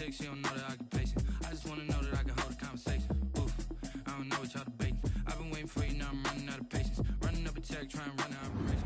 chick, she don't know that I can pace it. I just wanna know that I can hold a conversation. Oof, I don't know what y'all debating. I've been waiting for you, now I'm running out of patience. Running up a check, trying to run an operation.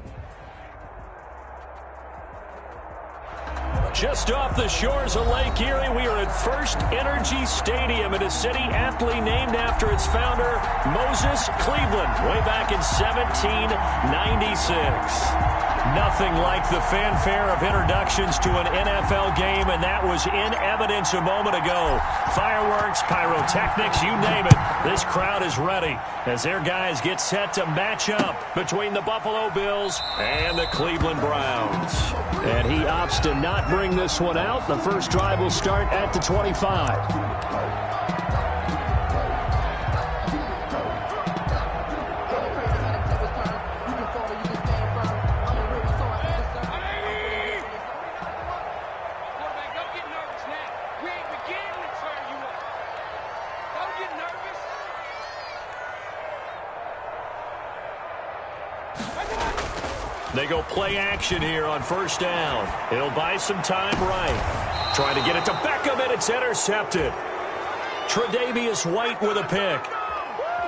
Just off the shores of Lake Erie, we are at First Energy Stadium in a city aptly named after its founder, Moses Cleveland, way back in 1796. Nothing like the fanfare of introductions to an NFL game, and that was in evidence a moment ago. Fireworks, pyrotechnics, you name it. This crowd is ready as their guys get set to match up between the Buffalo Bills and the Cleveland Browns. And he opts to not bring this one out. The first drive will start at the 25. They go play action here on first down. It'll buy some time right. Trying to get it to Beckham, and it's intercepted. Tre'Davious White with a pick.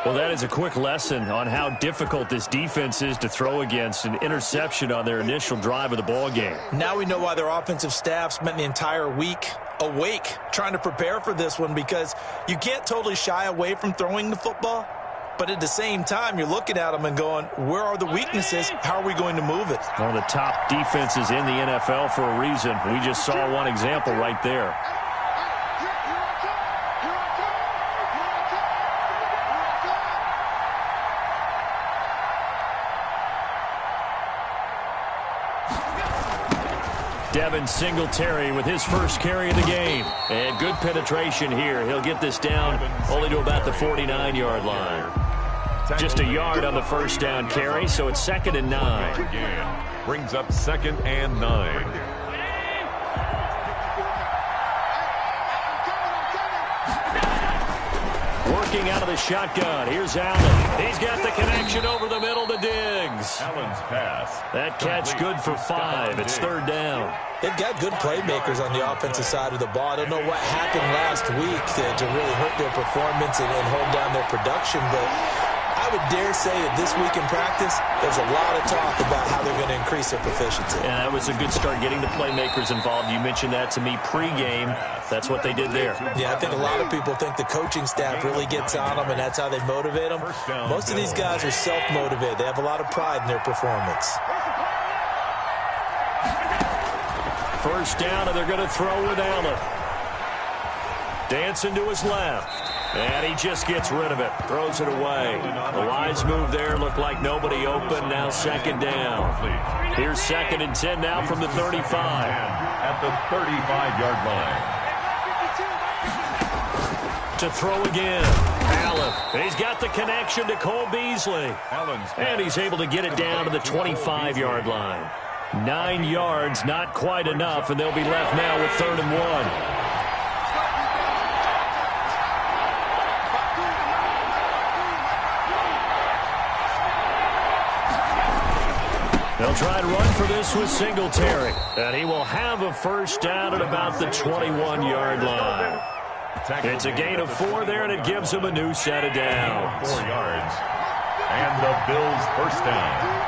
Well, that is a quick lesson on how difficult this defense is to throw against. An interception on their initial drive of the ball game. Now we know why their offensive staff spent the entire week awake trying to prepare for this one, because you can't totally shy away from throwing the football. But at the same time, you're looking at them and going, where are the weaknesses? How are we going to move it? One of the top defenses in the NFL for a reason. We just saw one example right there. Devin Singletary with his first carry of the game. And good penetration here. He'll get this down only to about the 49-yard line. Just a yard on the first down carry, so it's 2nd and 9. Brings up 2nd and 9. Working out of the shotgun. Here's Allen. He's got the connection over the middle to Diggs. Allen's pass. That catch good for 5. It's 3rd down. They've got good playmakers on the offensive side of the ball. I don't know what happened last week to really hurt their performance and hold down their production, but I would dare say that this week in practice, there's a lot of talk about how they're going to increase their proficiency. Yeah, that was a good start getting the playmakers involved. You mentioned that to me pregame. That's what they did there. Yeah, I think a lot of people think the coaching staff really gets on them, and that's how they motivate them. Most of these guys are self-motivated. They have a lot of pride in their performance. First down, and they're going to throw with Allen. Dancing to his left. And he just gets rid of it. Throws it away. The wise move there. Looked like nobody open. Now 2nd down. Here's 2nd and 10 now from the 35. At the 35-yard line. To throw again. Allen. He's got the connection to Cole Beasley. And he's able to get it down to the 25-yard line. 9 yards, not quite enough, and they'll be left now with 3rd and 1. They'll try to run for this with Singletary. And he will have a first down at about the 21-yard line. It's a gain of 4 there, and it gives him a new set of downs. 4 yards. And the Bills first down.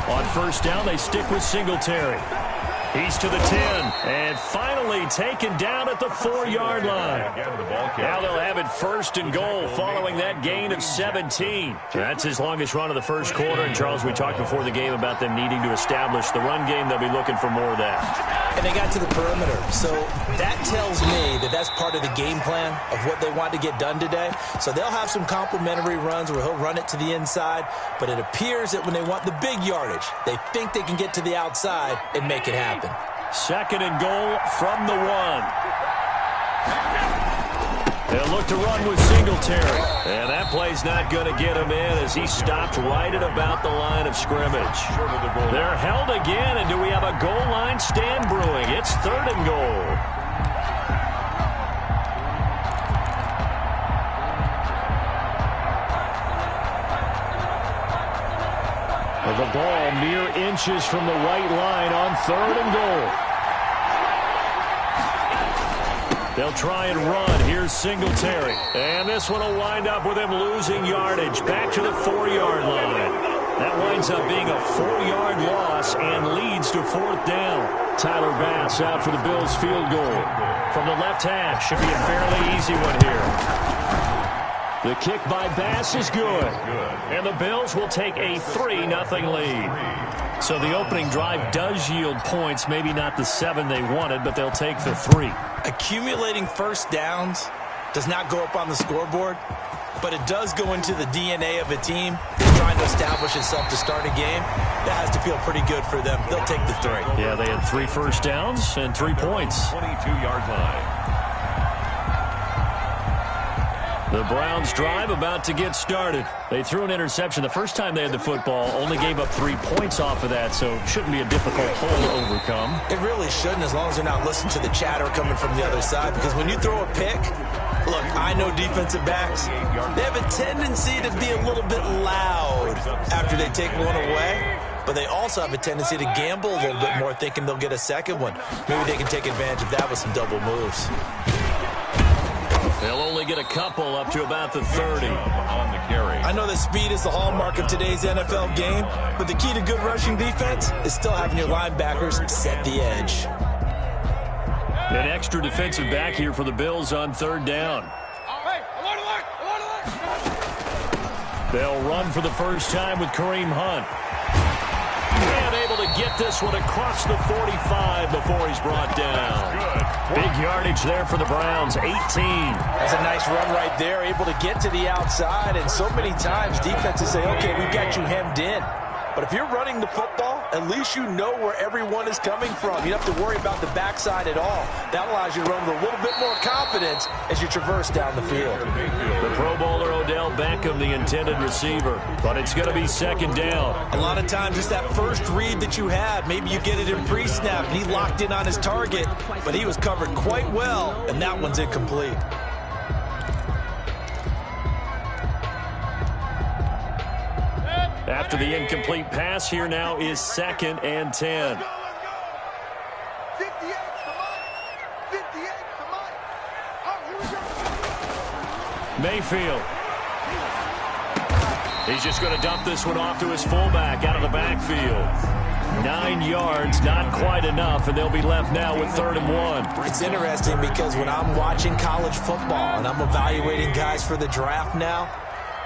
On first down, they stick with Singletary. He's to the 10, and finally taken down at the 4-yard line. Now they'll have it 1st and goal following that gain of 17. That's his longest run of the first quarter, and Charles, we talked before the game about them needing to establish the run game. They'll be looking for more of that. And they got to the perimeter, so that tells me that that's part of the game plan of what they want to get done today. So they'll have some complimentary runs where he'll run it to the inside, but it appears that when they want the big yardage, they think they can get to the outside and make it happen. 2nd and goal from the 1. They'll look to run with Singletary. And that play's not going to get him in as he stopped right at about the line of scrimmage. They're held again, and do we have a goal line stand brewing? It's 3rd and goal. The ball mere inches from the white line on 3rd and goal. They'll try and run. Here's Singletary. And this one will wind up with him losing yardage. Back to the 4-yard line. That winds up being a 4-yard loss and leads to 4th down. Tyler Bass out for the Bills field goal. From the left hash. Should be a fairly easy one here. The kick by Bass is good. And the Bills will take a 3-0 lead. So the opening drive does yield points. Maybe not the 7 they wanted, but they'll take the 3. Accumulating first downs does not go up on the scoreboard, but it does go into the DNA of a team trying to establish itself to start a game. That has to feel pretty good for them. They'll take the 3. Yeah, they had 3 first downs and 3 points. 22-yard line. The Browns drive about to get started. They threw an interception the first time they had the football, only gave up 3 points off of that, so it shouldn't be a difficult hole to overcome. It really shouldn't, as long as they're not listening to the chatter coming from the other side, because when you throw a pick, look, I know defensive backs, they have a tendency to be a little bit loud after they take one away, but they also have a tendency to gamble a little bit more, thinking they'll get a second one. Maybe they can take advantage of that with some double moves. They'll only get a couple up to about the 30. On the carry. I know that speed is the hallmark of today's NFL game, but the key to good rushing defense is still having your linebackers set the edge. An extra defensive back here for the Bills on 3rd down. They'll run for the first time with Kareem Hunt. And able to get this one across the 45 before he's brought down. Big yardage there for the Browns, 18. That's a nice run right there, able to get to the outside, and so many times defenses say, okay, we've got you hemmed in. But if you're running the football, at least you know where everyone is coming from. You don't have to worry about the backside at all. That allows you to run with a little bit more confidence as you traverse down the field. The Pro Bowler Odell Beckham, the intended receiver. But it's going to be 2nd down. A lot of times it's that first read that you had. Maybe you get it in pre-snap, and he locked in on his target, but he was covered quite well, and that one's incomplete. After the incomplete pass, here now is 2nd and 10. Mayfield. He's just going to dump this one off to his fullback out of the backfield. 9 yards, not quite enough, and they'll be left now with 3rd and 1. It's interesting because when I'm watching college football and I'm evaluating guys for the draft now,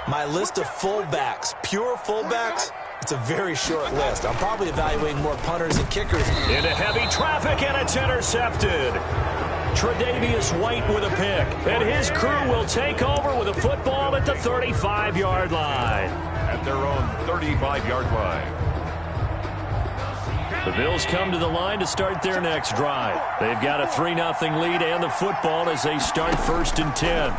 my list of fullbacks, pure fullbacks, it's a very short list. I'm probably evaluating more punters and kickers. Into heavy traffic, and it's intercepted. Tre'Davious White with a pick, and his crew will take over with a football at the 35-yard line. At their own 35-yard line. The Bills come to the line to start their next drive. They've got a 3-0 lead and the football as they start 1st and 10.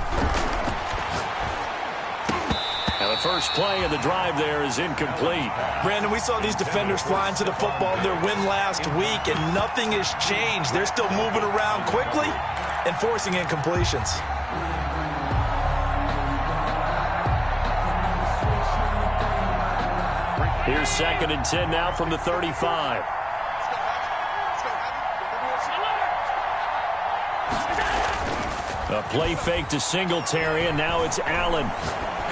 And the first play of the drive there is incomplete. Brandon, we saw these defenders flying to the football in their win last week, and nothing has changed. They're still moving around quickly and forcing incompletions. Here's 2nd and 10 now from the 35. A play fake to Singletary, and now it's Allen.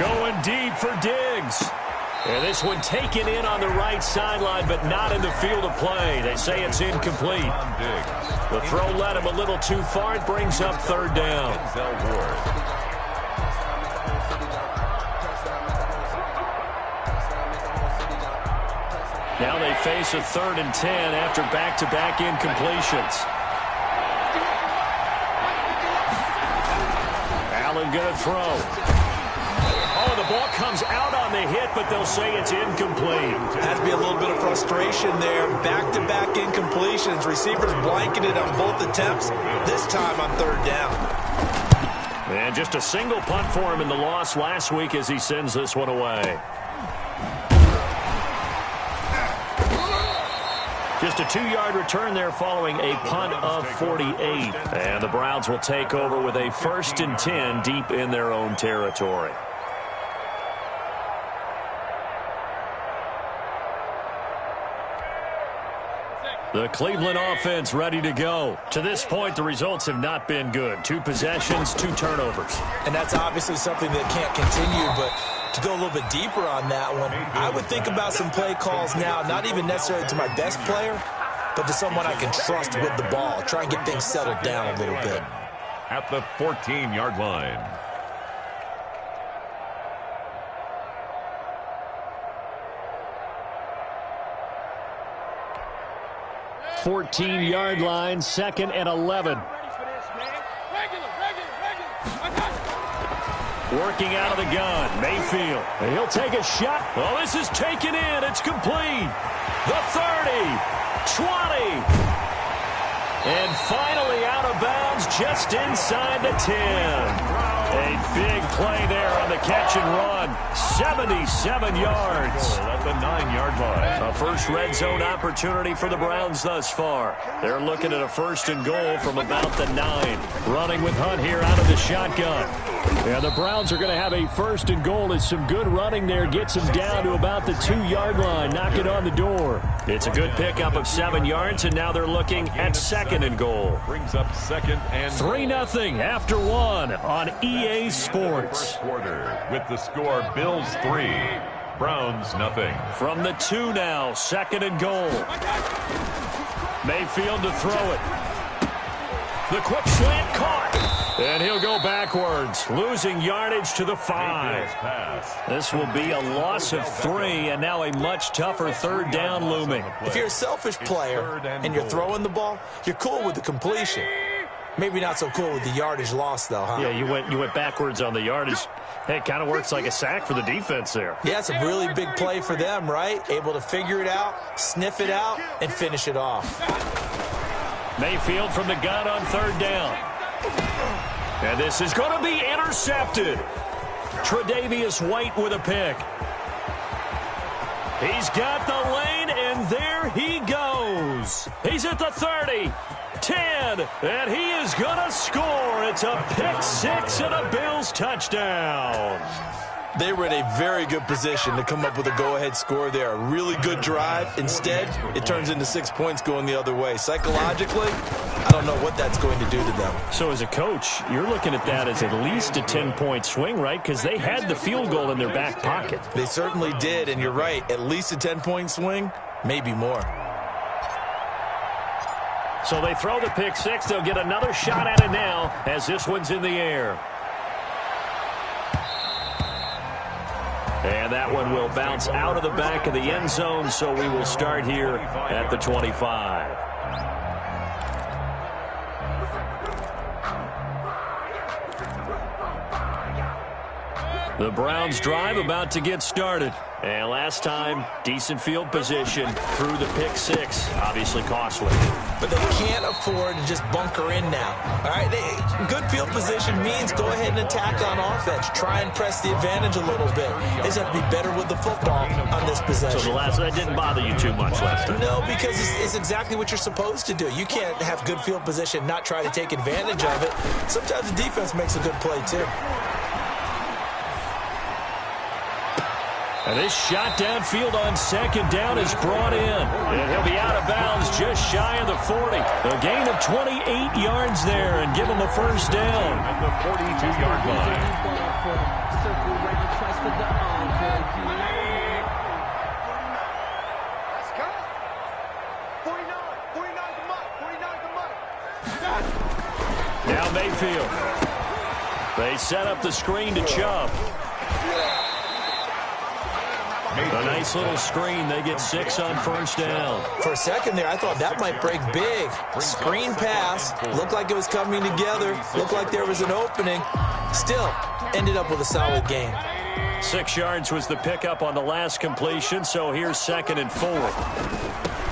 Going deep for Diggs. And this one taken in on the right sideline, but not in the field of play. They say it's incomplete. The throw led him a little too far. It brings up 3rd down. Now they face a 3rd and 10 after back-to-back incompletions. Allen going to throw. Oh, the ball comes out on the hit, but they'll say it's incomplete. Has to be a little bit of frustration there. Back-to-back incompletions. Receivers blanketed on both attempts, this time on 3rd down. And just a single punt for him in the loss last week as he sends this one away. Just a 2-yard return there following a punt of 48. And the Browns will take over with a 1st and 10 deep in their own territory. The Cleveland offense ready to go. To this point, the results have not been good. 2 possessions, 2 turnovers. And that's obviously something that can't continue, but to go a little bit deeper on that one, I would think about some play calls now, not even necessarily to my best player, but to someone I can trust with the ball. Try and get things settled down a little bit. At the 14-yard line. 14-yard line, 2nd and 11. Working out of the gun, Mayfield. And he'll take a shot. Oh, this is taken in. It's complete. The 30, 20. And finally out of bounds just inside the 10. A big play there on the catch and run. 77 yards. At the 9-yard line. A first red zone opportunity for the Browns thus far. They're looking at a 1st and goal from about the 9. Running with Hunt here out of the shotgun. Yeah, the Browns are going to have a 1st and goal. It's some good running there. Gets him down to about the 2-yard line. Knock it on the door. It's a good pickup of 7 yards, and now they're looking at 2nd and goal. Brings up 2nd and 3-0 after 1 on EA Sports. Quarter with the score Bills 3, Browns 0. From the 2 now, 2nd and goal. Mayfield to throw it. The quick slant caught. And he'll go backwards, losing yardage to the 5. This will be a loss of 3, and now a much tougher 3rd down looming. If you're a selfish player and you're throwing the ball, you're cool with the completion. Maybe not so cool with the yardage loss, though, huh? Yeah, you went backwards on the yardage. Hey, it kind of works like a sack for the defense there. Yeah, it's a really big play for them, right? Able to figure it out, sniff it out, and finish it off. Mayfield from the gun on 3rd down. And this is going to be intercepted. Tre'Davious White with a pick. He's got the lane, and there he goes. He's at the 30, 10, and he is going to score. It's a pick 6 and a Bills touchdown. They were in a very good position to come up with a go-ahead score there. A really good drive. Instead, it turns into 6 points going the other way. Psychologically, I don't know what that's going to do to them. So as a coach, you're looking at that as at least a 10-point swing, right? Because they had the field goal in their back pocket. They certainly did, and you're right. At least a 10-point swing, maybe more. So they throw the pick 6. They'll get another shot at it now as this one's in the air. And that one will bounce out of the back of the end zone, so we will start here at the 25. The Browns drive about to get started. And last time, decent field position through the pick 6. Obviously costly. But they can't afford to just bunker in now. All right, good field position means go ahead and attack on offense. Try and press the advantage a little bit. They just have to be better with the football on this possession. So that didn't bother you too much last time? No, because it's exactly what you're supposed to do. You can't have good field position, not try to take advantage of it. Sometimes the defense makes a good play, too. And this shot downfield on 2nd down is brought in. And he'll be out of bounds just shy of the 40. A gain of 28 yards there and give him a 1st down. At the 42-yard line. Now Mayfield. They set up the screen to Chubb. A nice little screen. They get 6 on 1st down. For a second there, I thought that might break big. Screen pass. Looked like it was coming together. Looked like there was an opening. Still, ended up with a solid gain. 6 yards was the pickup on the last completion, so here's 2nd and 4.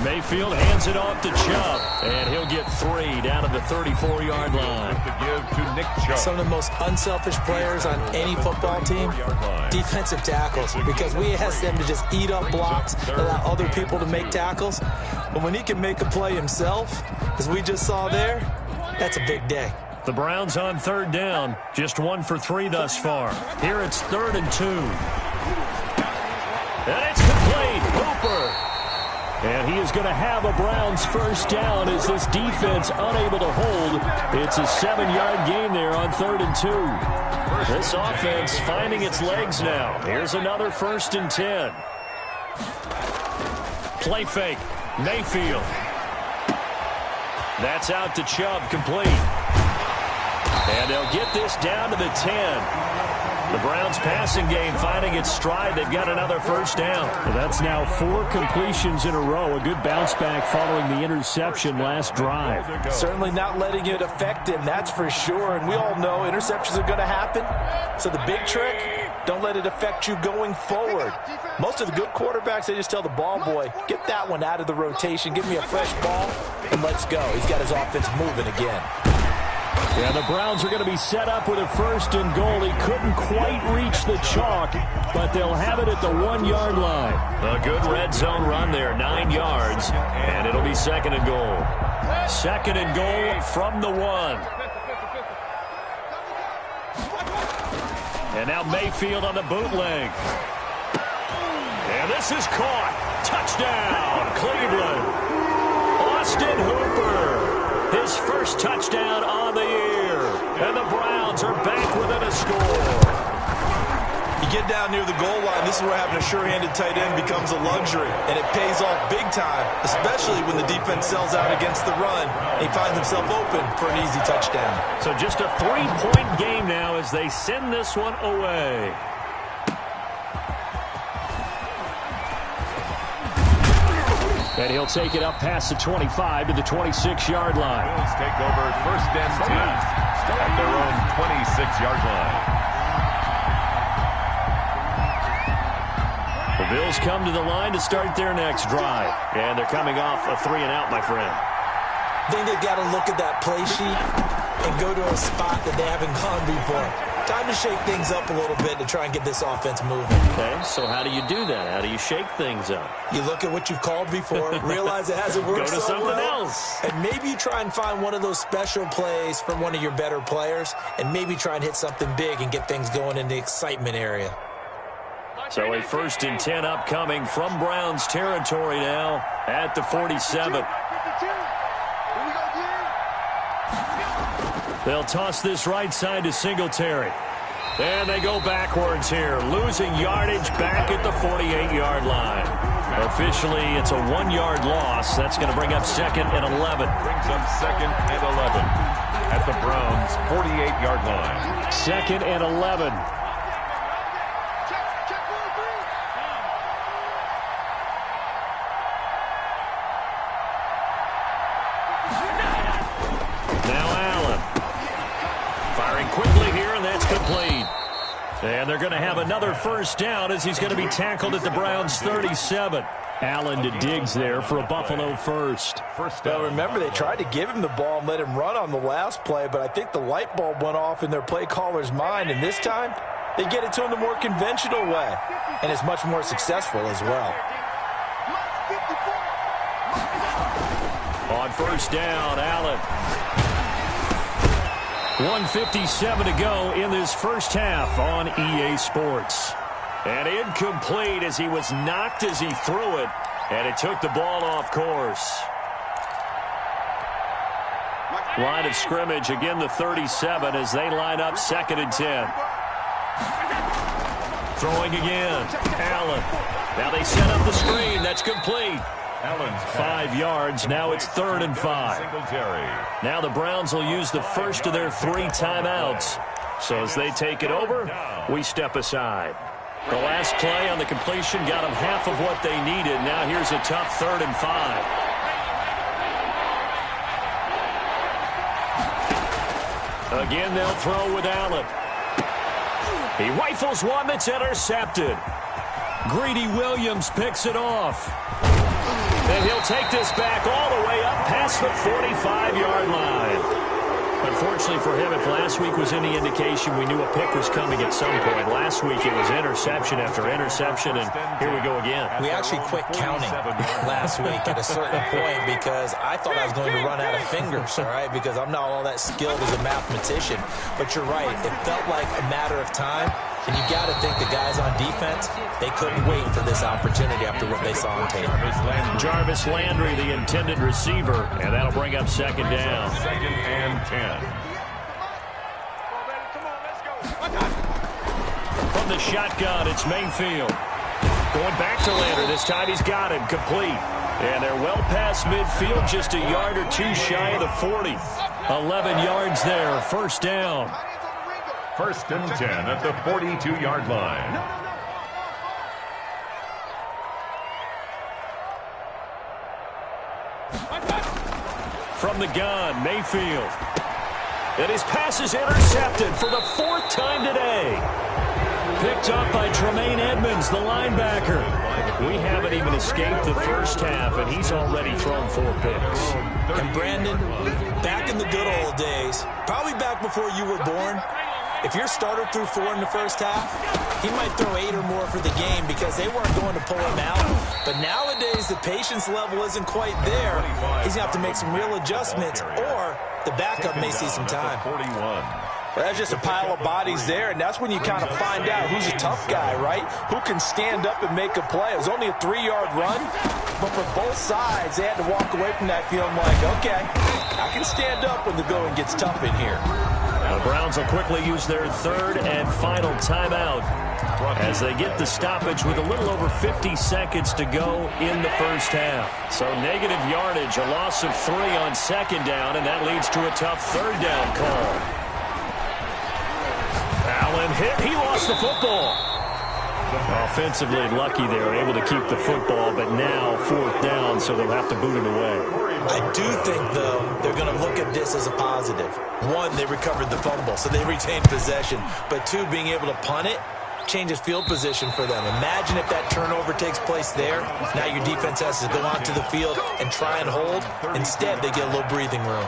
Mayfield hands it off to Chubb, and he'll get 3 down at the 34-yard line. To give to Nick Chubb. Some of the most unselfish players on any football team, defensive tackles, because we ask them to just eat up blocks, allow other people to make tackles. But when he can make a play himself, as we just saw there, that's a big day. The Browns on 3rd down, just 1 for 3 thus far. Here it's 3rd and 2. And it's complete. Hooper. And he is going to have a Browns first down as this defense unable to hold. It's a 7-yard gain there on 3rd and 2. This offense finding its legs now. Here's another 1st and 10. Play fake. Mayfield. That's out to Chubb, complete. And they'll get this down to the 10. The Browns passing game finding its stride. They've got another first down. Well, that's now 4 completions in a row. A good bounce back following the interception last drive. Certainly not letting it affect him, that's for sure. And we all know interceptions are going to happen. So the big trick, don't let it affect you going forward. Most of the good quarterbacks, they just tell the ball boy, get that one out of the rotation, give me a fresh ball, and let's go. He's got his offense moving again. Yeah, the Browns are going to be set up with a 1st and goal. He couldn't quite reach the chalk, but they'll have it at the 1-yard line. A good red zone run there, 9 yards, and it'll be 2nd and goal. 2nd and goal from the 1. And now Mayfield on the bootleg. And this is caught. Touchdown, Cleveland. Austin Hooper. His first touchdown on the year. And the Browns are back within a score. You get down near the goal line, this is where having a sure-handed tight end becomes a luxury. And it pays off big time, especially when the defense sells out against the run. And he finds himself open for an easy touchdown. So just a 3-point game now as they send this one away. And he'll take it up past the 25 to the 26-yard line. Bills take over 1st and 10 at their own 26-yard line. The Bills come to the line to start their next drive. And they're coming off a 3-and-out, my friend. I think they've got to look at that play sheet and go to a spot that they haven't gone before. Time to shake things up a little bit to try and get this offense moving. Okay, so how do you do that? How do you shake things up? You look at what you've called before, realize it hasn't worked Go to so something well, else. and maybe you try and find one of those special plays from one of your better players, and maybe try and hit something big and get things going in the excitement area. So a 1st and 10 upcoming from Browns territory now at the 47. They'll toss this right side to Singletary. And they go backwards here, losing yardage back at the 48-yard line. Officially, it's a 1-yard loss. That's going to bring up 2nd and 11. Brings up 2nd and 11 at the Browns' 48-yard line. 2nd and 11. And they're going to have another first down as he's going to be tackled at the Browns' 37. Allen to Diggs there for a Buffalo first. Well, remember, they tried to give him the ball and let him run on the last play, but I think the light bulb went off in their play caller's mind, and this time they get it to him the more conventional way, and it's much more successful as well. On first down, Allen. 1:57 to go in this first half on EA Sports. And incomplete as he was knocked as he threw it, and it took the ball off course. Line of scrimmage, again the 37 as they line up 2nd and 10. Throwing again, Allen. Now they set up the screen, that's complete. Allen's 5 yards, now it's 3rd and 5. Singletary. Now the Browns will use the first of their 3 timeouts. So as they take it over, we step aside. The last play on the completion got them half of what they needed. Now here's a tough 3rd and 5. Again, they'll throw with Allen. He rifles one that's intercepted. Greedy Williams picks it off. And he'll take this back all the way up past the 45-yard line. Unfortunately for him, if last week was any indication, we knew a pick was coming at some point. Last week it was interception after interception, and here we go again. We actually quit counting last week at a certain point because I thought I was going to run out of fingers, all right, because I'm not all that skilled as a mathematician. But you're right. It felt like a matter of time, And you got to think the guys on defense, they couldn't wait for this opportunity after what they saw on tape. Jarvis Landry, the intended receiver, and that'll bring up second down. 2nd and 10. From the shotgun, it's Mayfield. Going back to Landry. This time he's got him complete. And they're well past midfield, just a yard or two shy of the 40. 11 yards there, first down. 1st and 10 at the 42-yard line. From the gun, Mayfield. And his pass is intercepted for the 4th time today. Picked up by Tremaine Edmonds, the linebacker. We haven't even escaped the first half, and he's already thrown 4 picks. And Brandon, back in the good old days, probably back before you were born, if your starter threw 4 in the first half, he might throw 8 or more for the game because they weren't going to pull him out. But nowadays, the patience level isn't quite there. He's going to have to make some real adjustments, or the backup may see some time. 41. Well, that's just a pile of bodies there, and that's when you kind of find out who's a tough guy, right? Who can stand up and make a play. It was only a 3-yard run, but for both sides, they had to walk away from that feeling like, okay, I can stand up when the going gets tough in here. The Browns will quickly use their 3rd and final timeout as they get the stoppage with a little over 50 seconds to go in the first half. So negative yardage, a loss of 3 on 2nd down, and that leads to a tough 3rd down call. Allen hit. He lost the football. Offensively lucky they were able to keep the football, but now 4th down, so they'll have to boot it away. I do think, though, they're going to look at this as a positive. 1, they recovered the fumble, so they retained possession. But 2, being able to punt it changes field position for them. Imagine if that turnover takes place there. Now your defense has to go onto the field and try and hold. Instead, they get a little breathing room.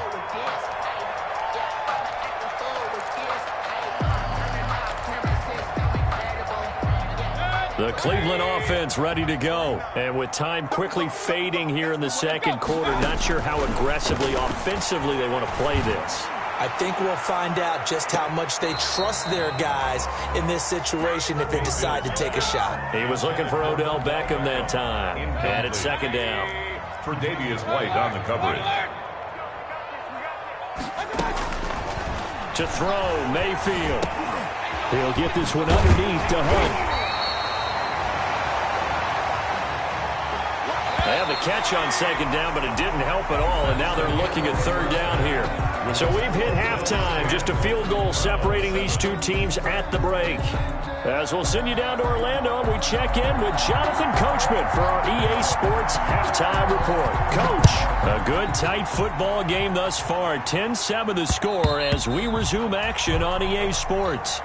The Cleveland offense ready to go. And with time quickly fading here in the 2nd quarter, not sure how aggressively, offensively they want to play this. I think we'll find out just how much they trust their guys in this situation if they decide to take a shot. He was looking for Odell Beckham that time. And it's 2nd down. Tre'Davious White on the coverage. To throw, Mayfield. He'll get this one underneath to Hunt. They have the catch on 2nd down, but it didn't help at all, and now they're looking at 3rd down here. So we've hit halftime, just a field goal separating these two teams at the break. As we'll send you down to Orlando, and we check in with Jonathan Coachman for our EA Sports Halftime Report. Coach, a good, tight football game thus far. 10-7 the score as we resume action on EA Sports.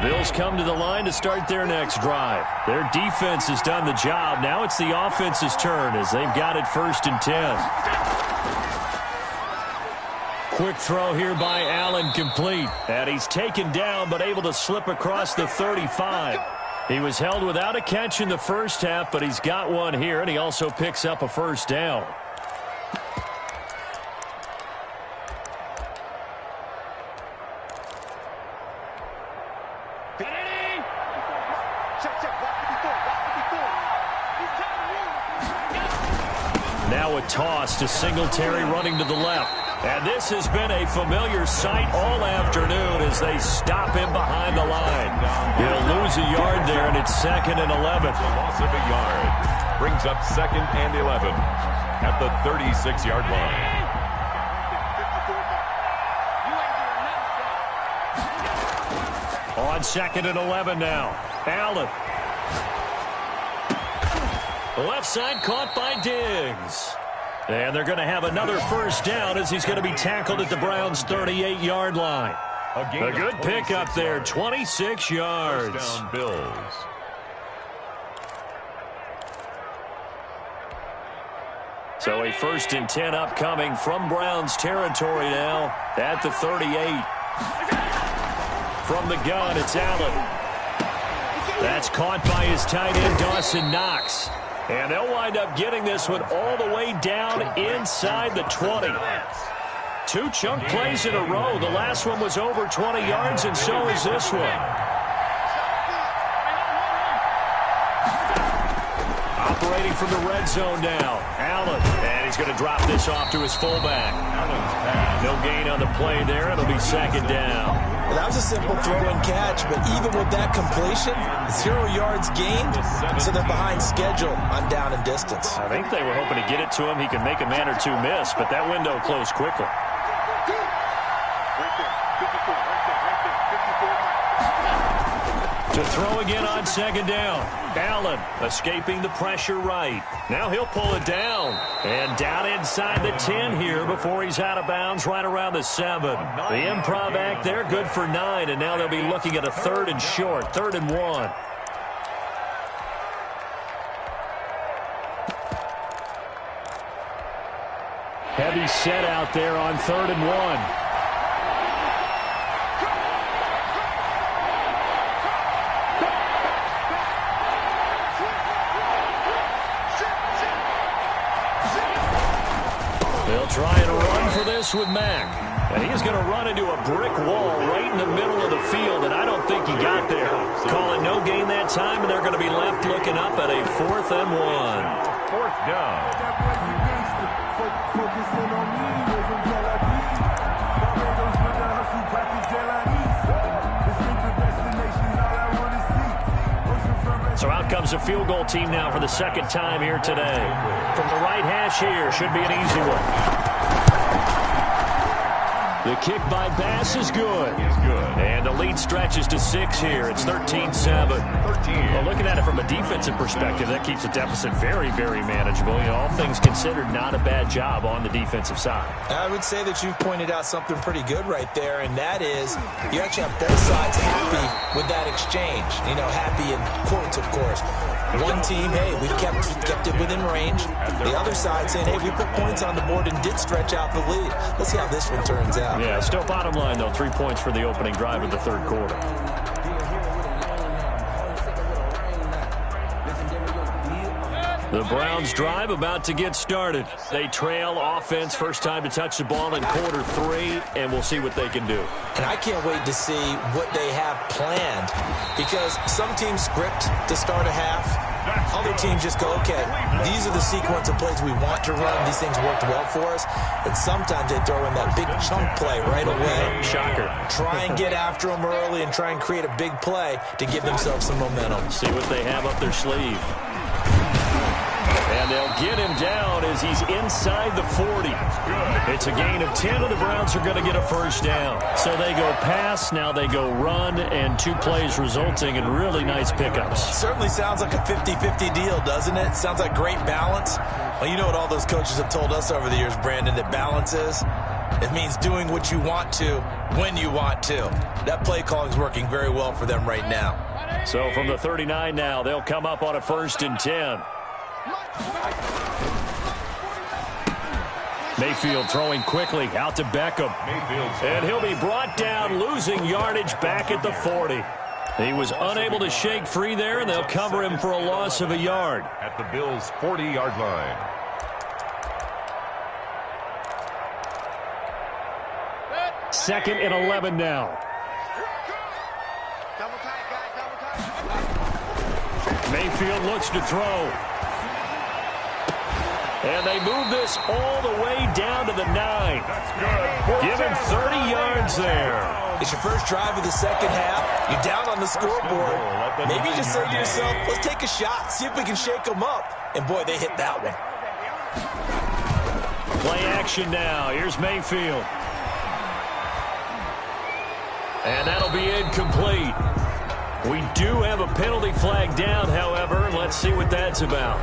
Bills come to the line to start their next drive. Their defense has done the job. Now it's the offense's turn as they've got it 1st and 10. Quick throw here by Allen, complete. And he's taken down but able to slip across the 35. He was held without a catch in the first half, but he's got one here, and he also picks up a 1st down. Now a toss to Singletary running to the left. And this has been a familiar sight all afternoon as they stop him behind the line. He'll lose a yard there, and it's 2nd and 11. Loss of a yard brings up 2nd and 11 at the 36-yard line. On 2nd and 11 now. Allen. Left side caught by Diggs. And they're going to have another 1st down as he's going to be tackled at the Browns' 38-yard line. A good pickup there, 26 yards. First down, Bills. So a 1st and 10 upcoming from Browns territory now at the 38. From the gun, it's Allen. That's caught by his tight end, Dawson Knox. And they'll wind up getting this one all the way down inside the 20. 2 chunk plays in a row. The last one was over 20 yards, and so is this one. Operating from the red zone now. Allen, and he's going to drop this off to his fullback. No gain on the play there. It'll be second down. Well, that was a simple throw and catch, but even with that completion, 0 yards gained, so they're behind schedule on down and distance. I think they were hoping to get it to him. He can make a man or two miss, but that window closed quickly. To throw again on second down. Allen escaping the pressure right. Now he'll pull it down. And down inside the 10 here before he's out of bounds right around the 7. The improv act there, good for 9. And now they'll be looking at a 3rd and short, 3rd and 1. Heavy set out there on 3rd and 1. Trying to run for this with Mack. And he's going to run into a brick wall right in the middle of the field, and I don't think he got there. Call it no gain that time, and they're going to be left looking up at a 4th and 1. 4th down. So out comes a field goal team now for the 2nd time here today. From the right hash here, should be an easy one. The kick by Bass is good. And the lead stretches to 6 here. It's 13-7. Well, looking at it from a defensive perspective, that keeps the deficit very, very manageable. You know, all things considered, not a bad job on the defensive side. I would say that you've pointed out something pretty good right there, and that is you actually have both sides happy with that exchange. You know, happy in quotes, of course. One team, hey, we've kept it within range. The other side saying, hey, we put points on the board and did stretch out the lead. Let's see how this one turns out. Yeah, still bottom line, though, 3 points for the opening drive of the 3rd quarter. The Browns drive about to get started. They trail offense, first time to touch the ball in quarter 3, and we'll see what they can do. And I can't wait to see what they have planned, because some teams script to start a half. Other teams just go, okay, these are the sequence of plays we want to run. These things worked well for us. And sometimes they throw in that big chunk play right away. Shocker. Try and get after them early and try and create a big play to give themselves some momentum. See what they have up their sleeve. And they'll get him down as he's inside the 40. It's a gain of 10, and the Browns are going to get a first down. So they go pass, now they go run, and 2 plays resulting in really nice pickups. Certainly sounds like a 50-50 deal, doesn't it? Sounds like great balance. Well, you know what all those coaches have told us over the years, Brandon, that balance is? It means doing what you want to when you want to. That play calling is working very well for them right now. So from the 39 now, they'll come up on a 1st and 10. Mayfield throwing quickly out to Beckham. And he'll be brought down, losing yardage back at the 40. He was unable to shake free there, and they'll cover him for a loss of a yard. At the Bills' 40-yard line. Second and 11 now. Mayfield looks to throw. And they move this all the way down to the 9. That's good. Give him 30 yards there. It's your first drive of the second half. You're down on the scoreboard. Maybe you just say to yourself, let's take a shot, see if we can shake them up. And, boy, they hit that one. Play action now. Here's Mayfield. And that'll be incomplete. We do have a penalty flag down, however. Let's see what that's about.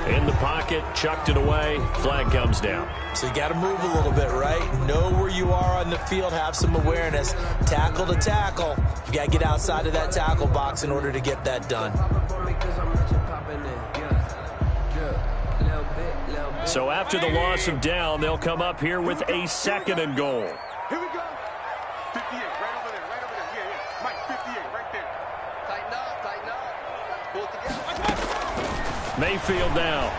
In the pocket, chucked it away, flag comes down. So you got to move a little bit, right? Know where you are on the field, have some awareness. Tackle to tackle. You got to get outside of that tackle box in order to get that done. So after the loss of down, they'll come up here with a 2nd and goal. Here we go. 58, right over there, right over there. Yeah. Mike, 58, right there. Tighten up, tighten up. Pull it together. Mayfield now.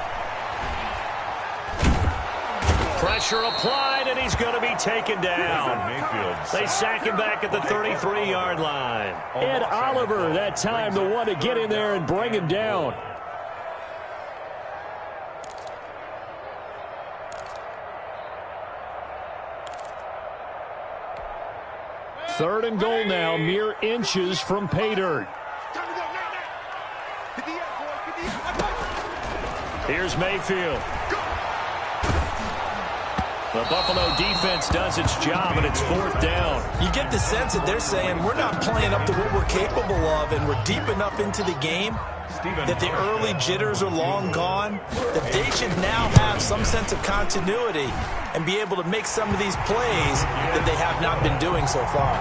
Pressure applied, and he's going to be taken down. They sack him back at the 33-yard line. Ed Oliver, that time, the one to get in there and bring him down. Third and goal now, mere inches from pay dirt. Here's Mayfield. The Buffalo defense does its job, and it's fourth down. You get the sense that they're saying we're not playing up to what we're capable of, and we're deep enough into the game that the early jitters are long gone, that they should now have some sense of continuity and be able to make some of these plays that they have not been doing so far.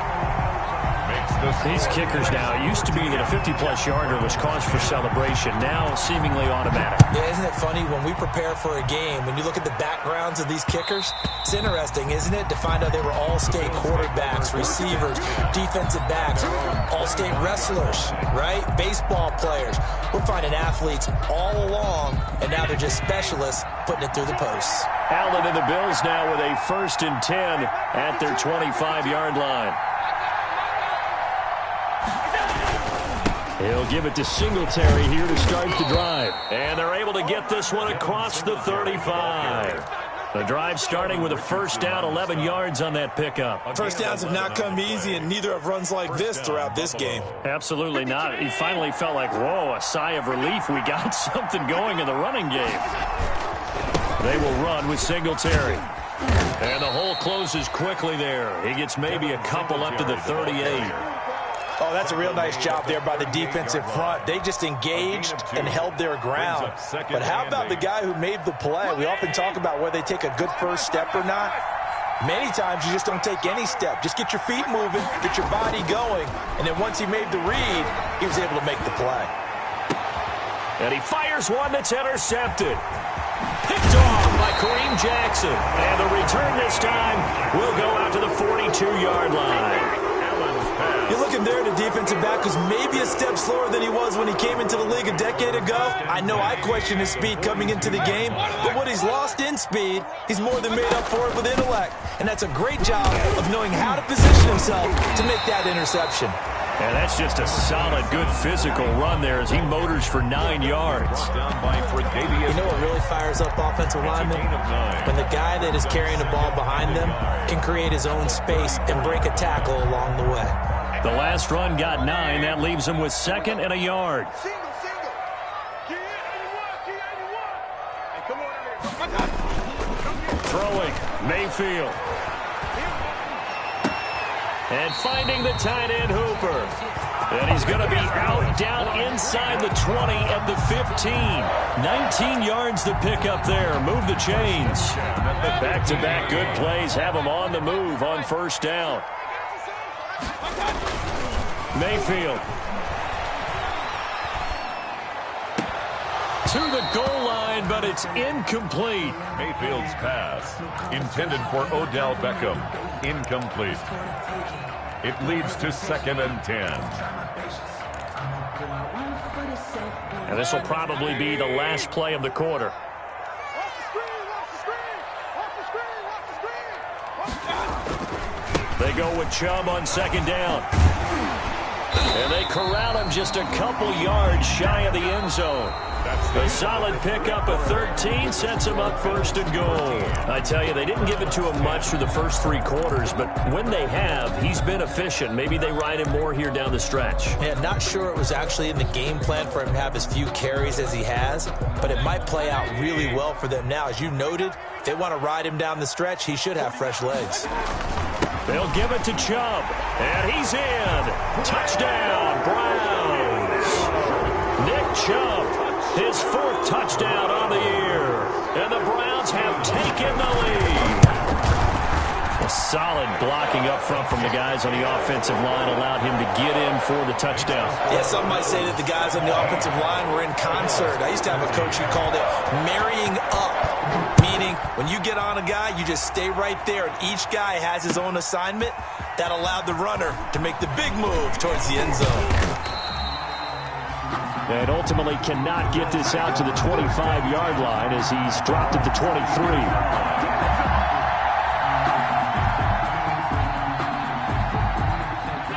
These kickers now, it used to be that a 50-plus yarder was cause for celebration. Now seemingly automatic. Yeah, isn't it funny when we prepare for a game, when you look at the backgrounds of these kickers, it's interesting, isn't it, to find out they were all-state quarterbacks, receivers, defensive backs, all-state wrestlers, right? Baseball players. We're finding athletes all along, and now they're just specialists putting it through the posts. Allen and the Bills now with a 1st and 10 at their 25-yard line. He'll give it to Singletary here to start the drive. And they're able to get this one across the 35. The drive starting with a first down, 11 yards on that pickup. First downs have not come easy, and neither have runs like this throughout this game. Absolutely not. He finally felt like, whoa, a sigh of relief. We got something going in the running game. They will run with Singletary. And the hole closes quickly there. He gets maybe a couple up to the 38. Oh, that's a real nice job there by the defensive front. They just engaged and held their ground. But how about the guy who made the play? We often talk about whether they take a good first step or not. Many times you just don't take any step. Just get your feet moving, get your body going, and then once he made the read, he was able to make the play. And he fires one that's intercepted. Picked off by Kareem Jackson. And the return this time will go out to the 42-yard line. You're looking there, the defensive back was maybe a step slower than he was when he came into the league a decade ago. I know I questioned his speed coming into the game, but what he's lost in speed, he's more than made up for it with intellect. And that's a great job of knowing how to position himself to make that interception. And that's just a solid, good physical run there as he motors for 9 yards. You know what really fires up offensive linemen? When the guy that is carrying the ball behind them can create his own space and break a tackle along the way. The last run got 9. That leaves him with 2nd and a yard. Throwing, Mayfield. And finding the tight end, Hooper. And he's going to be out down inside the 20 at the 15. 19 yards to pick up there. Move the chains. Back-to-back good plays have him on the move on first down. Mayfield. To the goal line, but it's incomplete. Mayfield's pass, intended for Odell Beckham, incomplete. It leads to 2nd and 10. And this will probably be the last play of the quarter. They go with Chubb on 2nd down. And they corral him just a couple yards shy of the end zone. A solid pickup of 13 sets him up 1st and goal. I tell you, they didn't give it to him much through the first 3 quarters, but when they have, he's been efficient. Maybe they ride him more here down the stretch. Yeah, not sure it was actually in the game plan for him to have as few carries as he has, but it might play out really well for them now. As you noted, if they want to ride him down the stretch, he should have fresh legs. They'll give it to Chubb, and he's in. Touchdown, Browns. Nick Chubb, his 4th touchdown on the year. And the Browns have taken the lead. A solid blocking up front from the guys on the offensive line allowed him to get in for the touchdown. Yeah, some might say that the guys on the offensive line were in concert. I used to have a coach who called it marrying up. Meaning, when you get on a guy, you just stay right there, and each guy has his own assignment. That allowed the runner to make the big move towards the end zone. and ultimately cannot get this out to the 25-yard line as he's dropped at the 23.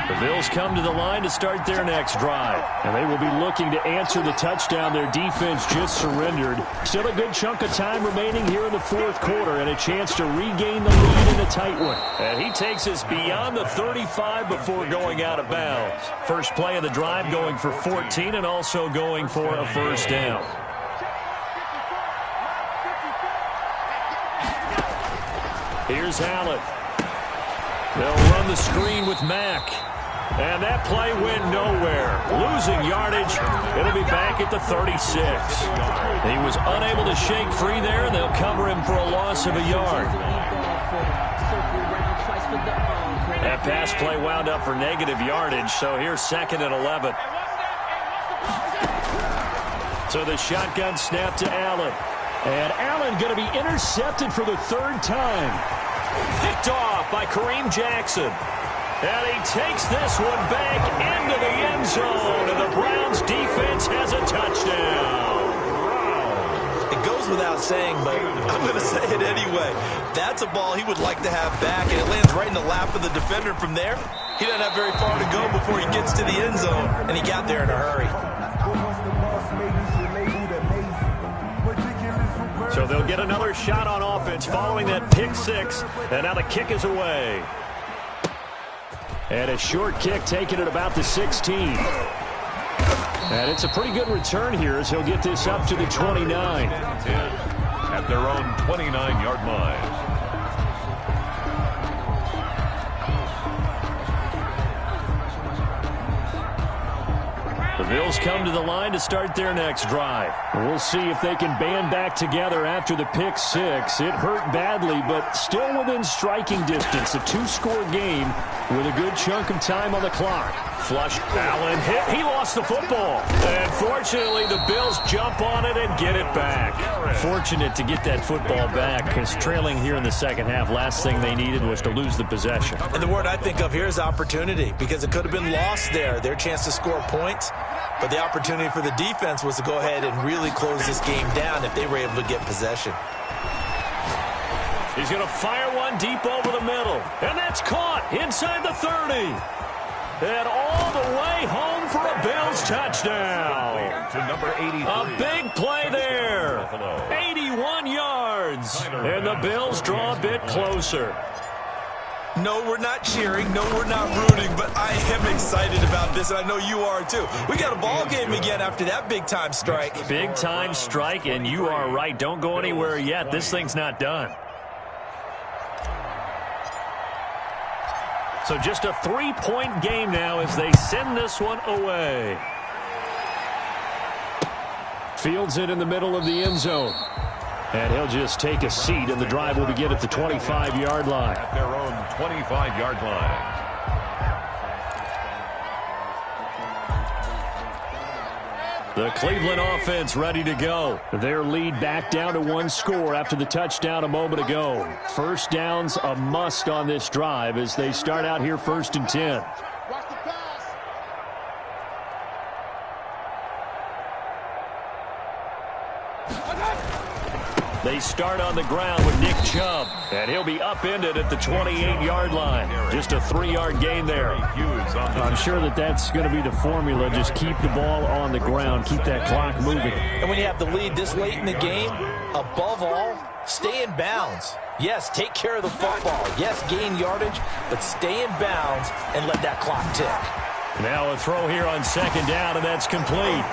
The Bills come to the line to start their next drive, and they will be looking to answer the touchdown their defense just surrendered. Still a good chunk of time remaining here in the fourth quarter and a chance to regain the lead in a tight one. And he takes us beyond the 35 before going out of bounds. First play of the drive going for 14 and also going for a first down. Here's Allen. They'll run the screen with Mack. And that play went nowhere. Losing yardage. It'll be back at the 36. He was unable to shake free there, and they'll cover him for a loss of a yard. That pass play wound up for negative yardage, so here's 2nd and 11. So the shotgun snap to Allen. And Allen going to be intercepted for the 3rd time. Picked off by Kareem Jackson. And he takes this one back into the end zone, and the Browns defense has a touchdown. It goes without saying, but I'm going to say it anyway. That's a ball he would like to have back, and it lands right in the lap of the defender. From there, he doesn't have very far to go before he gets to the end zone, and he got there in a hurry. So they'll get another shot on offense following that pick 6, and now the kick is away. And a short kick taken at about the 16. And it's a pretty good return here as he'll get this up to the 29. At their own 29-yard line. The Bills come to the line to start their next drive. We'll see if they can band back together after the pick 6. It hurt badly, but still within striking distance. A 2-score game with a good chunk of time on the clock. Flush, Allen hit. He lost the football. And fortunately, the Bills jump on it and get it back. Fortunate to get that football back because trailing here in the second half, last thing they needed was to lose the possession. And the word I think of here is opportunity, because it could have been lost there. Their chance to score points. But the opportunity for the defense was to go ahead and really close this game down if they were able to get possession. He's going to fire one deep over the middle. And that's caught inside the 30. And all the way home for a Bills touchdown. To number 83. A big play there. 81 yards. And the Bills draw a bit closer. No, we're not cheering. No, we're not rooting. But I am excited about this, and I know you are too. We got a ball game again after that big-time strike. Big-time strike, and you are right. Don't go anywhere yet. This thing's not done. So just a 3-point game now as they send this one away. Fields it in the middle of the end zone. And he'll just take a seat, and the drive will begin at the 25-yard line. At their own 25-yard line. The Cleveland offense ready to go. Their lead back down to 1 score after the touchdown a moment ago. First down's a must on this drive as they start out here 1st and 10. They start on the ground with Nick Chubb, and he'll be upended at the 28-yard line. Just a 3-yard gain there. I'm sure that's going to be the formula. Just keep the ball on the ground, keep that clock moving. And when you have the lead this late in the game, above all, stay in bounds. Yes, take care of the football. Yes, gain yardage, but stay in bounds and let that clock tick. Now a throw here on 2nd down, and that's complete.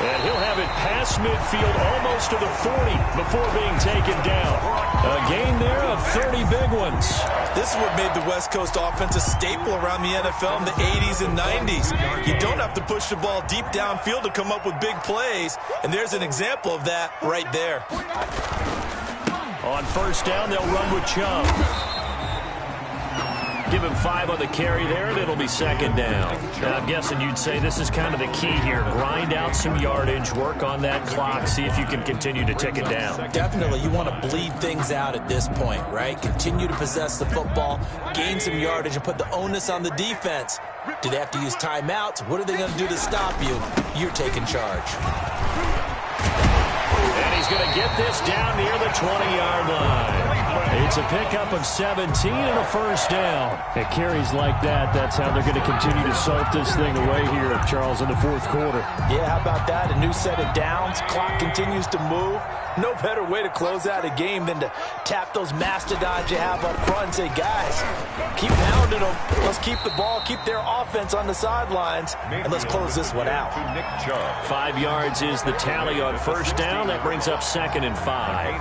And he'll have it past midfield almost to the 40 before being taken down. A gain there of 30 big ones. This is what made the West Coast offense a staple around the NFL in the 80s and 90s. You don't have to push the ball deep downfield to come up with big plays, and there's an example of that right there. On 1st down, they'll run with Chubb. Give him 5 on the carry there, and it'll be second down. Now, I'm guessing you'd say this is kind of the key here. Grind out some yardage, work on that clock, see if you can continue to tick it down. Definitely. You want to bleed things out at this point, right? Continue to possess the football, gain some yardage, and put the onus on the defense. Do they have to use timeouts? What are they going to do to stop you? You're taking charge. And he's going to get this down near the 20-yard line. It's a pickup of 17 and a first down. It carries like that. That's how they're going to continue to salt this thing away here, Charles, in the fourth quarter. Yeah, how about that? A new set of downs. Clock continues to move. No better way to close out a game than to tap those mastodons you have up front and say, guys, keep pounding them. Let's keep the ball, keep their offense on the sidelines, and let's close this one out. 5 yards is the tally on first down. That brings up 2nd and 5.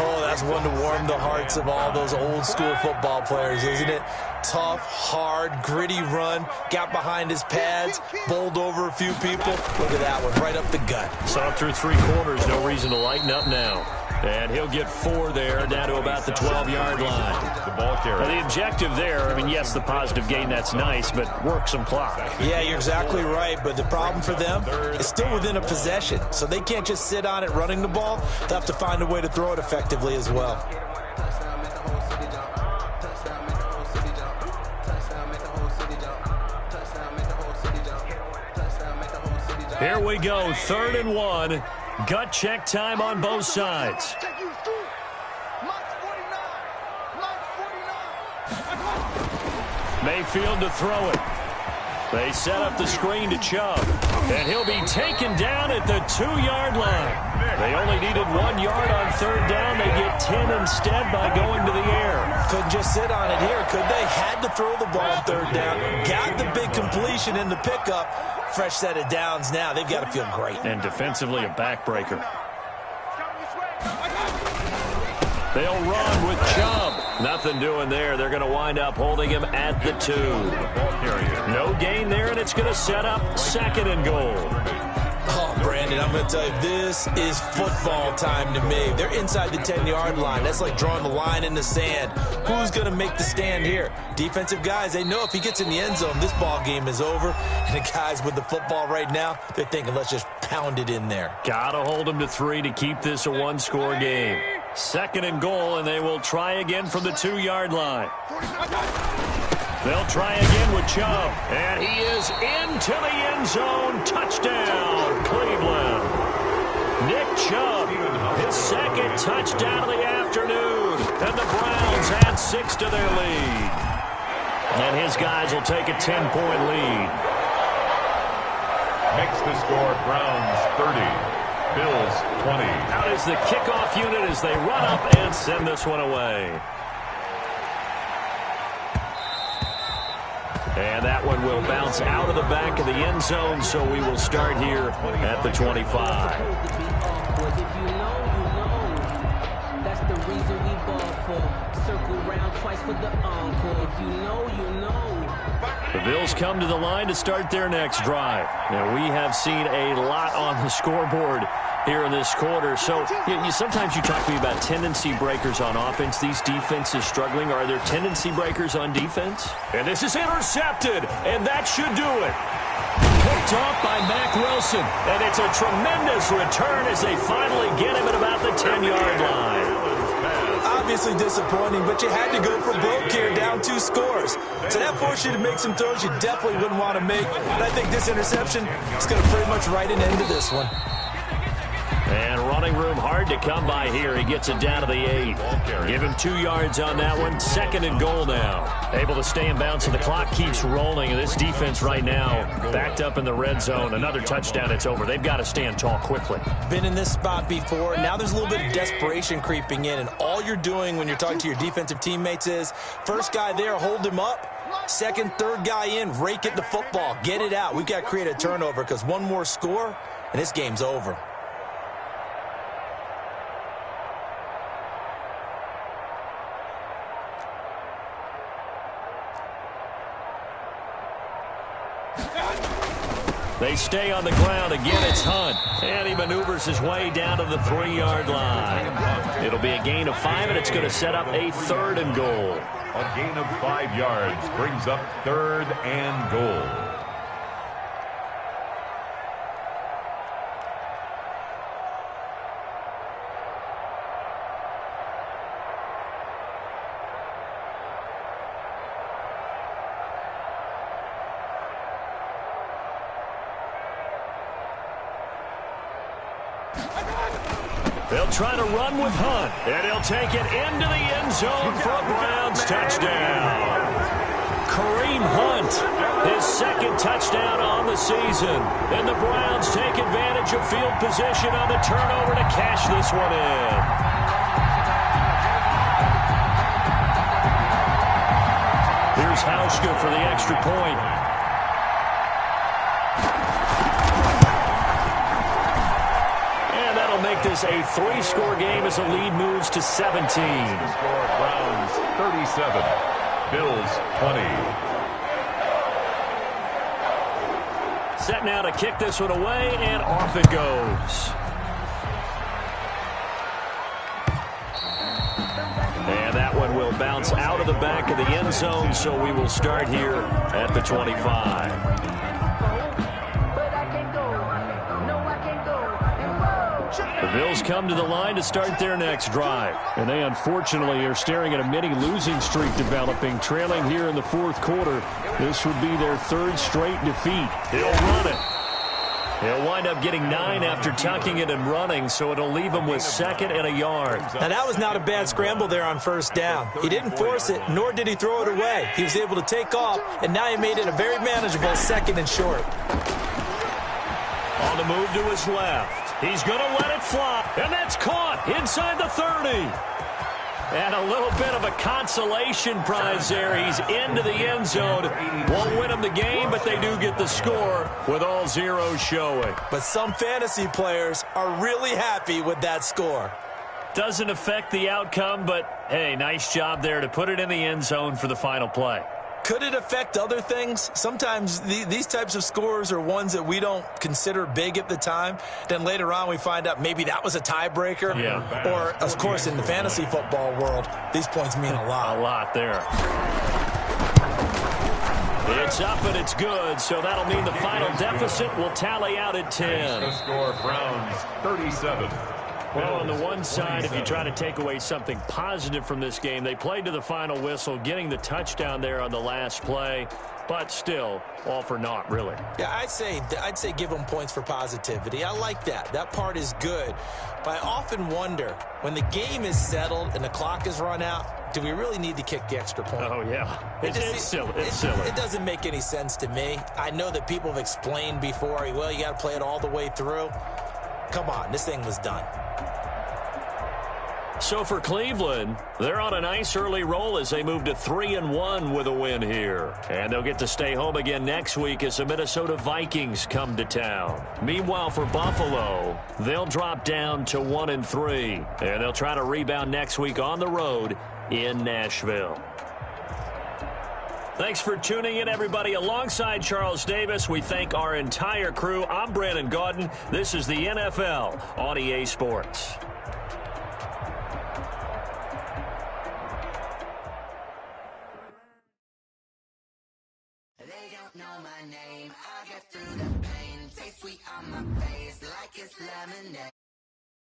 Oh, that's one to warm the hearts of all those old school football players, isn't it? Tough, hard, gritty run. Got behind his pads, bowled over a few people. Look at that one, right up the gut. Saw it through 3 quarters. No reason to lighten up now. And he'll get 4 there, down to about the 12-yard line. The ball carrier. Now, the objective there, I mean, yes, the positive gain, that's nice, but work some clock. Yeah, you're exactly right, but the problem for them is still within a possession, so they can't just sit on it running the ball. They'll have to find a way to throw it effectively as well. Here we go, 3rd and 1. Gut check time on both sides. Mayfield to throw it. They set up the screen to Chubb, and he'll be taken down at the 2-yard line. They only needed 1 yard on 3rd down. They get 10 instead by going to the air. Couldn't just sit on it here, could they? Had to throw the ball on 3rd down. Got the big completion in the pickup. Fresh set of downs now. They've got to feel great. And defensively, a backbreaker. They'll run with Chubb. Nothing doing there. They're going to wind up holding him at the 2. No gain there, and it's going to set up 2nd and goal. Oh, Brandon, I'm going to tell you, this is football time to me. They're inside the 10-yard line. That's like drawing the line in the sand. Who's going to make the stand here? Defensive guys, they know if he gets in the end zone, this ball game is over. And the guys with the football right now, they're thinking, let's just pound it in there. Got to hold him to 3 to keep this a 1-score game. 2nd and goal, and they will try again from the 2-yard line. They'll try again with Chubb, and he is into the end zone. Touchdown, Cleveland. Nick Chubb, his 2nd touchdown of the afternoon, and the Browns add 6 to their lead. And his guys will take a 10-point lead. Makes the score Browns 30. Bills 20. Out is the kickoff unit as they run up and send this one away. And that one will bounce out of the back of the end zone, so we will start here at the 25. If you know, you know. That's the reason we ball for. Circle round twice for the encore. If you know, you know. The Bills come to the line to start their next drive. Now, we have seen a lot on the scoreboard here in this quarter. So sometimes you talk to me about tendency breakers on offense. These defenses struggling. Are there tendency breakers on defense? And this is intercepted, and that should do it. Picked off by Mack Wilson, and it's a tremendous return as they finally get him at about the 10-yard line. Obviously disappointing, but you had to go for broke here, down 2 scores. So that forced you to make some throws you definitely wouldn't want to make. And I think this interception is going to pretty much write an end to this one. And running room hard to come by here. He gets it down to the 8. Give him 2 yards on that one. 2nd and goal now. Able to stay in bounds, and the clock keeps rolling. And this defense right now backed up in the red zone. Another touchdown, it's over. They've got to stand tall quickly. Been in this spot before. Now there's a little bit of desperation creeping in. And all you're doing when you're talking to your defensive teammates is, first guy there, hold him up. 2nd, 3rd guy in, rake at the football. Get it out. We've got to create a turnover because one more score, and this game's over. They stay on the ground. Again, it's Hunt. And he maneuvers his way down to the 3-yard line. It'll be a gain of 5, and it's going to set up a 3rd and goal. A gain of 5 yards brings up 3rd and goal. They'll try to run with Hunt, and he'll take it into the end zone for a Browns touchdown. Kareem Hunt, his 2nd touchdown on the season. And the Browns take advantage of field position on the turnover to cash this one in. Here's Hauschka for the extra point. Make this a 3-score game as the lead moves to 17. Score Browns 37, Bills 20. Set now to kick this one away, and off it goes. And that one will bounce out of the back of the end zone, so we will start here at the 25. The Bills come to the line to start their next drive. And they unfortunately are staring at a mini-losing streak developing, trailing here in the 4th quarter. This would be their 3rd straight defeat. He'll run it. He'll wind up getting 9 after tucking it and running, so it'll leave him with 2nd and a yard. Now, that was not a bad scramble there on 1st down. He didn't force it, nor did he throw it away. He was able to take off, and now he made it a very manageable 2nd and short. On the move to his left. He's going to let it fly, and that's caught inside the 30. And a little bit of a consolation prize there. He's into the end zone. Won't win him the game, but they do get the score with all zeros showing. But some fantasy players are really happy with that score. Doesn't affect the outcome, but, hey, nice job there to put it in the end zone for the final play. Could it affect other things? Sometimes these types of scores are ones that we don't consider big at the time. Then later on we find out maybe that was a tiebreaker. Yeah. Or, of course, in the fantasy football world, these points mean a lot. A lot there. It's up and it's good, so that'll mean the final deficit will tally out at 10. The score, Browns 37. Well, on the one side, if you try to take away something positive from this game, they played to the final whistle, getting the touchdown there on the last play, but still, all for naught, really. Yeah, I'd say give them points for positivity. I like that. That part is good. But I often wonder, when the game is settled and the clock is run out, do we really need to kick the extra point? Oh, yeah. It's silly. It's silly. It doesn't make any sense to me. I know that people have explained before, well, you got to play it all the way through. Come on, this thing was done. So for Cleveland, they're on a nice early roll as they move to 3-1 with a win here. And they'll get to stay home again next week as the Minnesota Vikings come to town. Meanwhile, for Buffalo, they'll drop down to 1-3. And they'll try to rebound next week on the road in Nashville. Thanks for tuning in, everybody. Alongside Charles Davis, we thank our entire crew. I'm Brandon Gaudin. This is the NFL on EA Sports. Know my name, I get through the pain, taste sweet on my face like it's lemonade.